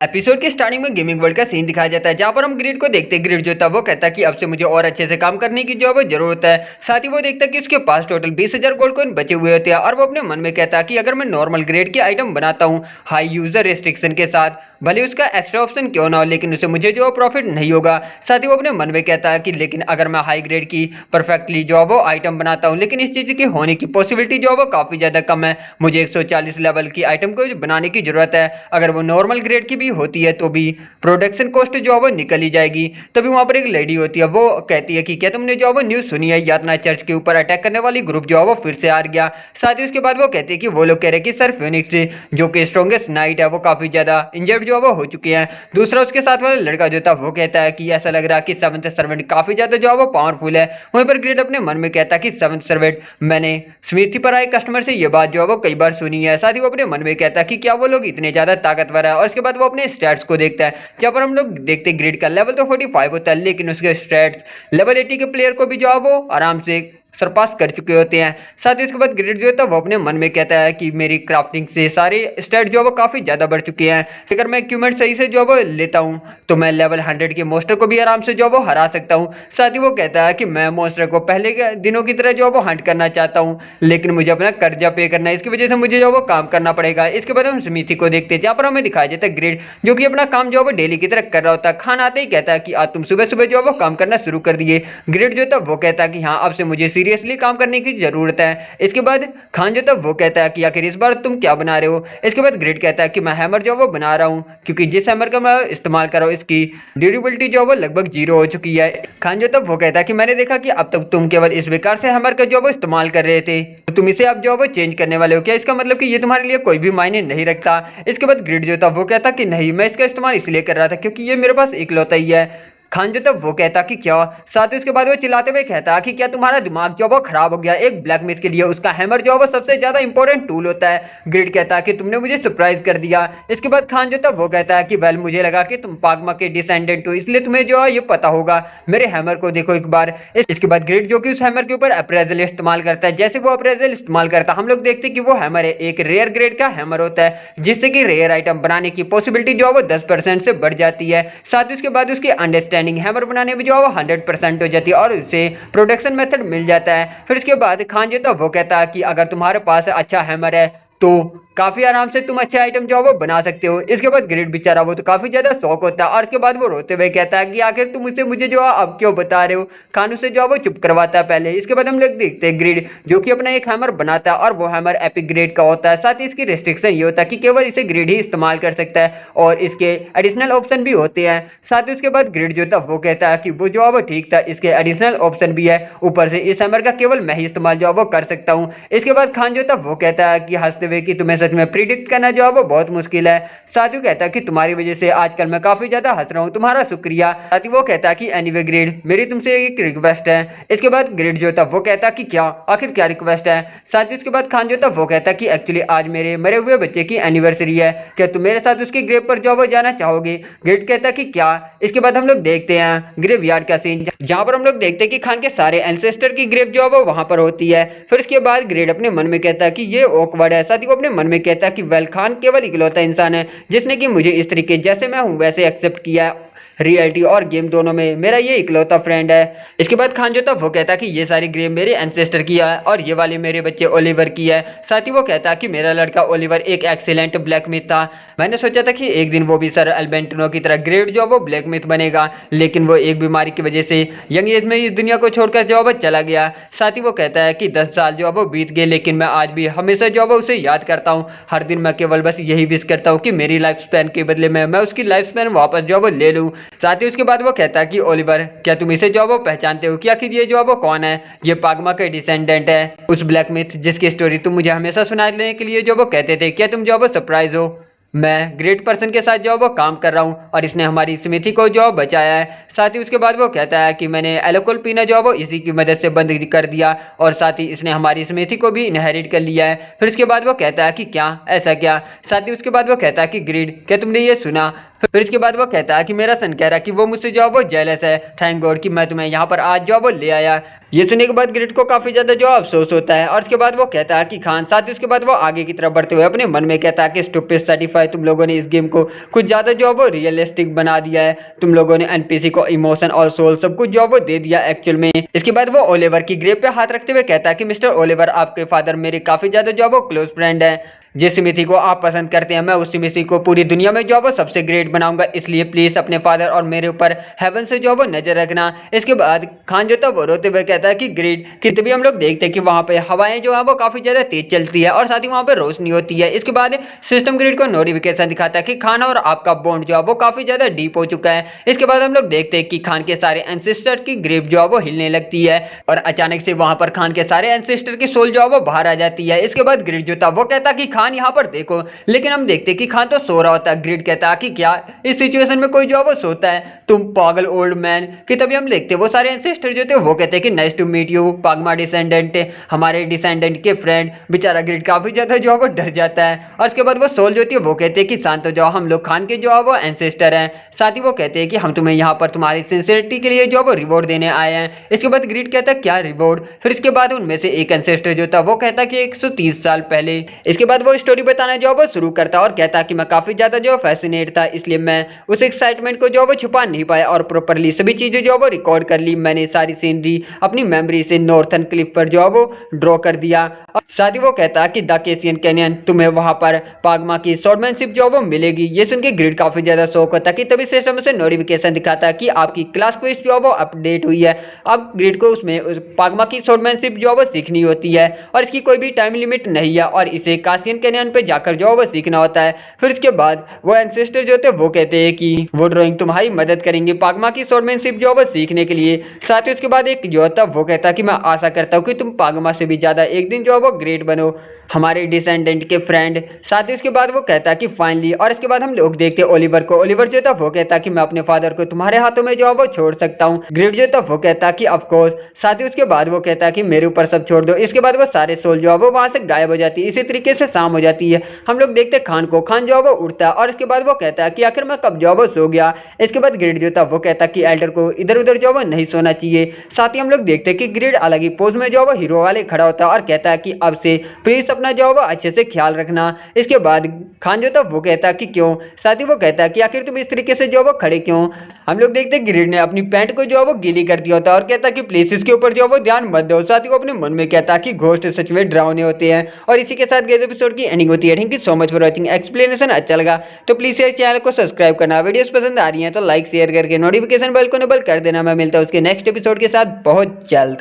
Episode के starting में gaming world का सीन दिखाया जाता है जहां पर हम ग्रिड को देखते हैं। ग्रिड जो था वो कहता है कि अब से मुझे और अच्छे से काम करने की जो है जरूरत है। साथ ही वो देखता है कि उसके पास टोटल 20,000 गोल्ड कॉइन बचे हुए होते हैं और वो अपने मन में कहता है कि अगर मैं नॉर्मल ग्रेड के आइटम बनाता हूँ हाई यूजर रिस्ट्रिक्शन के साथ, भले उसका एक्स्ट्रा ऑप्शन क्यों ना हो, लेकिन उसे मुझे जो प्रॉफिट नहीं होगा। साथ ही वो अपने मन में कहता है कि लेकिन अगर मैं हाई ग्रेड की परफेक्टली जो वो आइटम बनाता हूँ, लेकिन इस चीज़ की होने की पॉसिबिलिटी जो वो काफ़ी ज़्यादा कम है। मुझे 140 लेवल की आइटम को बनाने की ज़रूरत है। अगर वो नॉर्मल ग्रेड की भी होती है तो भी प्रोडक्शन कॉस्ट जो है वो निकल ही जाएगी। तभी वहाँ पर एक लेडी होती है, वो कहती है कि क्या तुमने जो है वो न्यूज़ सुनी है, यातना चर्च के ऊपर अटैक करने वाली ग्रुप जो है वो फिर से आ गया। साथ ही उसके बाद वो कहते हैं कि वो लोग कह रहे हैं कि सर फिनिक्स जो कि स्ट्रॉन्गेस्ट नाइट है वो काफ़ी ज़्यादा इंजर्ड जो है वो हो चुके हैं। दूसरा उसके साथ वाला लड़का जो था वो कहता है कि ऐसा लग रहा है कि सेवंथ सर्वेंट काफ़ी ज़्यादा जो है वो पावरफुल है। वहीं पर ग्रेड अपने मन में कहता है कि सेवंथ सर्वेंट, मैंने स्मिथी पर आए कस्टमर से ये बात जो है वो कई बार सुनी है। साथ ही वो अपने मन में कहता है कि क्या वो लोग इतने ज़्यादा ताकतवर है। और उसके बाद वो अपने स्टैट्स को देखता है जहाँ पर हम लोग देखते हैं ग्रेड का लेवल तो 45 होता है, लेकिन उसके स्टैट्स लेवल 80 के प्लेयर को भी जो है वो आराम से सरपास कर चुके होते हैं। साथ ही उसके बाद ग्रेड जो है वो अपने मन में कहता है कि मेरी क्राफ्टिंग से सारे स्टैट जो है वो काफ़ी ज़्यादा बढ़ चुके हैं। अगर मैं इक्विपमेंट सही से जो है वो लेता हूँ तो मैं लेवल 100 के मोस्टर को भी आराम से जो है वो हरा सकता हूँ। साथ ही वो कहता है कि मैं मोस्टर को पहले के दिनों की तरह जो है वो हंट करना चाहता हूँ, लेकिन मुझे अपना कर्जा पे करना है, इसकी वजह से मुझे जो है वो काम करना पड़ेगा। इसके बाद हम स्मिथी को देखते हैं जहाँ पर हमें दिखाया जाता है ग्रेड जो कि अपना काम जो है वो डेली की तरह कर रहा होता है। खाना आते ही कहता है कि आज तुम सुबह सुबह जो है वो काम करना शुरू कर दिए। ग्रेड जो था वो कहता है कि हाँ, अब से मुझे सीरियसली काम करने की जरूरत है। इसके बाद खान जो था वो कहता है कि आखिर इस बार तुम क्या बना रहे हो। इसके बाद ग्रेड कहता है कि मैं हैमर जो वो बना रहा हूँ, क्योंकि जिस हैमर का मैं इस्तेमाल कर रहा हूँ इसकी ड्यूरेबिलिटी जो वो लगभग 0 हो चुकी है। खान जो था वो कहता है कि मैंने देखा कि अब तक तुम केवल इस बेकार से हैमर का जो वो इस्तेमाल कर रहे थे, तो तुम इसे अब जो वो चेंज करने वाले हो क्या? इसका मतलब कि ये तुम्हारे लिए कोई भी मायने नहीं रखता। इसके बाद ग्रेड जो था वो कहता कि नहीं, मैं इसका इस्तेमाल इसलिए कर रहा था क्योंकि ये मेरे पास इकलौता ही है। खान जो था वो कहता कि क्या? साथ ही उसके बाद वो चिल्लाते हुए कहता कि क्या तुम्हारा दिमाग जो वो खराब हो गया? एक ब्लैक मिथ के लिए उसका हैमर जो है वो सबसे ज्यादा इंपॉर्टेंट टूल होता है। ग्रेड कहता है कि तुमने मुझे सरप्राइज कर दिया। इसके बाद खान जो था वो कहता है कि वेल, मुझे लगा कि तुम पागमा के डिसेंडेंट हो, इसलिए तुम्हें जो है ये पता होगा। मेरे हैमर को देखो एक बार। इसके बाद ग्रेड जो कि उस हैमर के ऊपर अप्रेजल इस्तेमाल करता है। जैसे वो अप्रेजल इस्तेमाल करता है हम लोग देखते हैं कि वो हैमर है एक रेयर ग्रेड का हैमर होता है, जिससे कि रेयर आइटम बनाने की पॉसिबिलिटी जो है वो 10% से बढ़ जाती है। साथ ही उसके बाद उसकी अंडरस्टैंडिंग हैमर बनाने में जो है वो 100% हो जाती है और उससे प्रोडक्शन मेथड मिल जाता है। फिर उसके बाद खान जो था वो कहता है कि अगर तुम्हारे पास अच्छा हैमर है तो काफी आराम से तुम अच्छे आइटम जो है वो बना सकते हो। इसके बाद ग्रेड बेचारा वो तो काफी ज्यादा शौक होता है और इसके बाद वो रोते हुए कहता है कि आखिर तुम मुझे जो है अब क्यों बता रहे हो। खान उसे जो है वो चुप करवाता है पहले। इसके बाद हम लोग देखते हैं ग्रेड जो कि अपना एक हैमर बनाता है और वो हैमर एपिक ग्रेड का होता है। साथ ही इसकी रिस्ट्रिक्शन ये होता है कि केवल इसे ग्रेड ही इस्तेमाल कर सकता है और इसके एडिशनल ऑप्शन भी होते हैं। साथ ही उसके बाद ग्रेड जो था वो कहता है कि वो जो है वो ठीक था, इसके एडिशनल ऑप्शन भी है, ऊपर से इस हैमर का केवल मैं ही इस्तेमाल जो है वो कर सकता हूँ। इसके बाद खान जो था वो कहता है कि हंसते हुए कि तुम्हें सच में प्रिडिक्ट करना जो है वो बहुत मुश्किल है। साथ ही कहता है कि तुम्हारी वजह से आजकल मैं काफी ज्यादा हंस रहा हूँ, तुम्हारा शुक्रिया। साथ ही वो कहता है कि एनीवे ग्रेड, मेरी तुमसे एक रिक्वेस्ट है। इसके बाद ग्रेड जो था वो कहता कि क्या? आखिर क्या रिक्वेस्ट है? साथ ही उसके बाद खान जो था वो कहता कि एक्चुअली आज मेरे मरे हुए बच्चे की एनिवर्सरी है, क्या तुम मेरे साथ उसके ग्रेव पर जो वो जाना चाहोगे? ग्रेड कहता कि क्या? इसके बाद हम लोग देखते हैं ग्रेव यार्ड का सीन जहाँ पर हम लोग देखते हैं कि खान के सारे एंसेस्टर की ग्रेव जो है वो वहां पर होती है। फिर उसके बाद ग्रेड अपने मन में कहता है कि ये ऑकवर्ड है। साथ ही वो अपने मन में कहता है कि वेल, खान केवल इकलौता इंसान है जिसने कि मुझे इस तरीके जैसे मैं हूं वैसे एक्सेप्ट किया। रियलिटी और गेम दोनों में मेरा ये इकलौता फ्रेंड है। इसके बाद खान जो था वो कहता कि ये सारी ग्रेव मेरे एंसेस्टर की है और ये वाली मेरे बच्चे ओलिवर की है। साथ ही वो कहता कि मेरा लड़का ओलिवर एक एक्सीलेंट ब्लैक मिथ था। मैंने सोचा था कि एक दिन वो भी सर अल्बेंटिनो की तरह ग्रेड जो वो ब्लैक मिथ बनेगा, लेकिन वो एक बीमारी की वजह से यंग एज में इस दुनिया को छोड़कर जो वो चला गया। साथ ही वो कहता है कि 10 साल जो वो बीत गए, लेकिन मैं आज भी हमेशा जो वो उसे याद करता हूँ। हर दिन मैं केवल बस यही विश करता हूँ कि मेरी लाइफ स्पैन के बदले में मैं उसकी लाइफ स्पैन वापस जो वो ले लूँ। साथ ही उसके बाद वो कहता है कि ओलिवर, क्या तुम इसे जो वो पहचानते हो? क्या आखिर ये जो वो कौन है? ये पागमा के डिसेंडेंट है, उस ब्लैक मिथ जिसकी स्टोरी तुम मुझे हमेशा सुनाने के लिए जो वो कहते थे। क्या तुम जो वो सरप्राइज हो? मैं ग्रेट पर्सन के साथ जो वो काम कर रहा हूँ और इसने हमारी स्मिथी को जो बचाया है। साथ ही उसके बाद वो कहता है कि मैंने एल्कोहल पीना जो वो इसी की मदद से बंद कर दिया और साथ ही इसने हमारी स्मिथी को भी इनहेरिट कर लिया है। फिर उसके बाद वो कहता है कि क्या? ऐसा क्या? साथ ही उसके बाद वो कहता है कि ग्रेड, क्या तुमने ये सुना? फिर इसके बाद वो कहता है कि मेरा सन कह रहा है कि वो मुझसे जो है वो जेलस है, थैंक गॉड कि मैं तुम्हें यहाँ पर आज जो है वो ले आया। ये सुनने के बाद ग्रिड को काफी ज्यादा जो अफसोस होता है और उसके बाद वो कहता है कि खान, साथ ही उसके बाद वो आगे की तरफ बढ़ते हुए अपने मन में कहता है कि स्टूपिड सर्टिफाई, तुम लोगों ने इस गेम को कुछ ज्यादा जो है वो रियलिस्टिक बना दिया है, तुम लोगों ने एनपीसी को इमोशन और सोल सब कुछ जो है वो दे दिया एक्चुअल में। इसके बाद वो ओलिवर की ग्रेव पे हाथ रखते हुए कहता है कि मिस्टर ओलिवर, आपके फादर मेरे काफी ज्यादा जो है वो क्लोज फ्रेंड है, जिस सिमिथी को आप पसंद करते हैं मैं उस सिमिथी को पूरी दुनिया में जो है वो सबसे ग्रेट बनाऊंगा, इसलिए प्लीज अपने फादर और मेरे ऊपर हेवन से जो है वो नजर रखना। इसके बाद खान जो था वो रोते हुए कहता है कि ग्रेट, कि तभी हम लोग देखते हैं कि वहां पे हवाएं जो है वो काफी ज्यादा तेज चलती है और साथ ही वहां पे रोशनी होती है। इसके बाद सिस्टम ग्रिड को नोटिफिकेशन दिखाता है कि खान और आपका बॉन्ड जो है वो काफी ज्यादा डीप हो चुका है। इसके बाद हम लोग देखते हैं कि खान के सारे एंसेस्टर की ग्रेव जो है वो हिलने लगती है और अचानक से वहां पर खान के सारे एंसेस्टर की सोल जो है वो बाहर आ जाती है। इसके बाद ग्रिड जो था वो कहता है कि खान यहाँ पर देखो, लेकिन हम देखते कि खान तो सो रहा होता है। ग्रिड कहता है कि क्या इस सिचुएशन में कोई जो है वो सोता है, तुम पागल ओल्ड मैन। कि तभी हम देखते वो सारे एंसेस्टर जो थे वो कहते हैं कि नाइस टू मीट यू पागमा डिसेंडेंट, हमारे डिसेंडेंट के फ्रेंड। बेचारा ग्रिड काफी ज्यादा जो है वो डर जाता है और उसके बाद वो सोल जो थी वो कहते हैं कि शांत हो जाओ, हम लोग खान के जो है वो एंसेस्टर हैं। साथ ही वो कहते हैं कि हम तुम्हें यहाँ पर तुम्हारी सिंसियरिटी के लिए जो है वो रिवॉर्ड देने आए हैं। इसके बाद ग्रिड कहता है क्या रिवॉर्ड। फिर इसके बाद उनमें से एक एंसेस्टर जो था वो कहता कि 130 साल पहले। इसके बाद वो स्टोरी बताना जो वो शुरू करता और कहता कि मैं काफी ज्यादा जो फैसिनेट था, इसलिए मैं उस एक्साइटमेंट को जो वो छुपा नहीं पाया और प्रॉपरली सभी चीजें जो वो रिकॉर्ड कर ली। मैंने सारी सीनरी अपनी मेमोरी से नॉर्थन क्लिफ पर जो वो ड्रॉ कर दिया। साथ ही वो कहता कि द कैसियन कैनियन, तुम्हें वहां पर पागमा की स्वॉर्डमैनशिप जो वो मिलेगी। ये सुन के ग्रिड काफी ज्यादा शौक होता कि तभी सिस्टम से नोटिफिकेशन दिखाता कि आपकी क्लास क्वेस्ट जो वो अपडेट हुई है। अब ग्रिड को उसमें पागमा की स्वॉर्डमैनशिप जो वो सीखनी होती है और इसकी कोई भी टाइम लिमिट नहीं है और इसे कैसियन कैनियन पे जाकर जो वो सीखना होता है। फिर इसके बाद वो एंसेस्टर जो थे वो कहते हैं कि वो ड्राइंग तुम्हारी मदद करेंगे पागमा की स्वॉर्डमैनशिप जो वो सीखने के लिए। साथ ही उसके बाद एक जो था वो कहता कि मैं आशा करता हूँ कि तुम पागमा से भी ज्यादा एक दिन जो वो ग्रेट बनो, हमारे डिसेंडेंट के फ्रेंड। साथ ही उसके बाद वो कहता कि फाइनली। और इसके बाद हम लोग देखते ओलिवर को। ओलिवर जो था वो कहता कि मैं अपने फादर को तुम्हारे हाथों में जो है वो छोड़ सकता हूँ। ग्रिड जो था वो कहता कि ऑफ कोर्स। साथ ही उसके बाद वो कहता कि मेरे ऊपर सब छोड़ दो। इसके बाद वो सारे सोल जो है वो वहां से गायब हो जाती है। इसी तरीके से शाम हो जाती है। हम लोग देखते खान को। खान जो है वो उठता है और इसके बाद वो कहता है कि आखिर मैं कब जो है वो सो गया। इसके बाद ग्रिड जो था वो कहता कि एल्डर को इधर उधर जो है वो नहीं सोना चाहिए। साथ ही हम लोग देखते हैं कि ग्रिड अलग ही पोज में जो है वो हीरो वाले खड़ा होता है और कहता है कि अब से प्लीज अपना जो है वो अच्छे से ख्याल रखना। इसके बाद खान जो था वो कहता कि क्यों। साथ ही वो कहता कि आखिर तुम इस तरीके से जो है वो खड़े क्यों। हम लोग देखते हैं ग्रिड ने अपनी पैंट को जो है वो गीली कर दिया होता है और कहता कि प्लीज इसके ऊपर जो है वो ध्यान मत दो। साथ ही वो अपने मन में कहता कि घोस्ट सच में डरावने होते हैं। और इसी के साथ गाइस एपिसोड की एंडिंग होती है। Thank you so much for watching. Explanation अच्छा लगा तो प्लीज इस चैनल को सब्सक्राइब करना। वीडियोस पसंद आ रही है तो लाइक शेयर करके नोटिफिकेशन बेल को इनेबल कर देना। मैं मिलता हूं उसके नेक्स्ट एपिसोड के साथ बहुत जल्द।